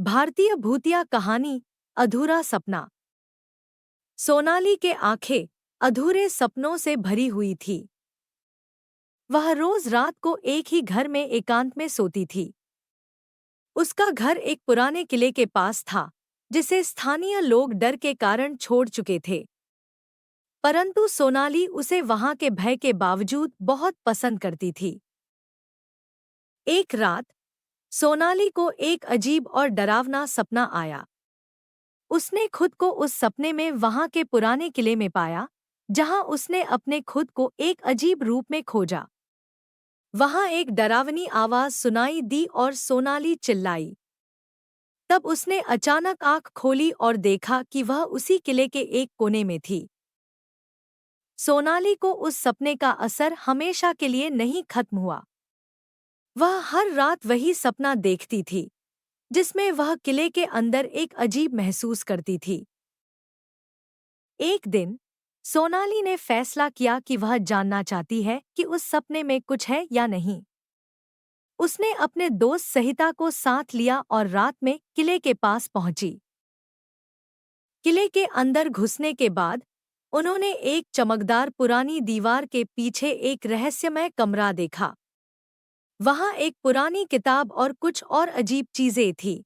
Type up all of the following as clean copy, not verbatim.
भारतीय भूतिया कहानी अधूरा सपना। सोनाली के आंखें अधूरे सपनों से भरी हुई थी। वह रोज रात को एक ही घर में एकांत में सोती थी। उसका घर एक पुराने किले के पास था, जिसे स्थानीय लोग डर के कारण छोड़ चुके थे। परंतु सोनाली उसे वहां के भय के बावजूद बहुत पसंद करती थी। एक रात सोनाली को एक अजीब और डरावना सपना आया। उसने खुद को उस सपने में वहां के पुराने किले में पाया, जहां उसने अपने खुद को एक अजीब रूप में खोजा। वहां एक डरावनी आवाज सुनाई दी और सोनाली चिल्लाई। तब उसने अचानक आंख खोली और देखा कि वह उसी किले के एक कोने में थी। सोनाली को उस सपने का असर हमेशा के लिए नहीं खत्म हुआ। वह हर रात वही सपना देखती थी, जिसमें वह किले के अंदर एक अजीब महसूस करती थी। एक दिन सोनाली ने फैसला किया कि वह जानना चाहती है कि उस सपने में कुछ है या नहीं। उसने अपने दोस्त सहिता को साथ लिया और रात में किले के पास पहुंची। किले के अंदर घुसने के बाद उन्होंने एक चमकदार पुरानी दीवार के पीछे एक रहस्यमय कमरा देखा। वहां एक पुरानी किताब और कुछ और अजीब चीजें थीं।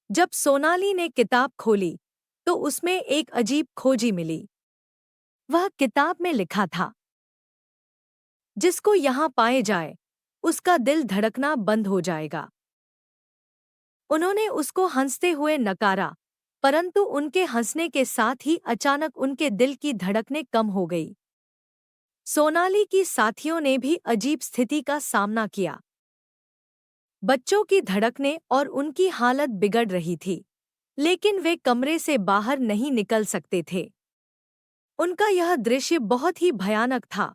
जब सोनाली ने किताब खोली तो उसमें एक अजीब खोजी मिली। वह किताब में लिखा था, जिसको यहाँ पाए जाए उसका दिल धड़कना बंद हो जाएगा। उन्होंने उसको हंसते हुए नकारा, परंतु उनके हंसने के साथ ही अचानक उनके दिल की धड़कनें कम हो गई। सोनाली की साथियों ने भी अजीब स्थिति का सामना किया। बच्चों की धड़कनें और उनकी हालत बिगड़ रही थी, लेकिन वे कमरे से बाहर नहीं निकल सकते थे। उनका यह दृश्य बहुत ही भयानक था।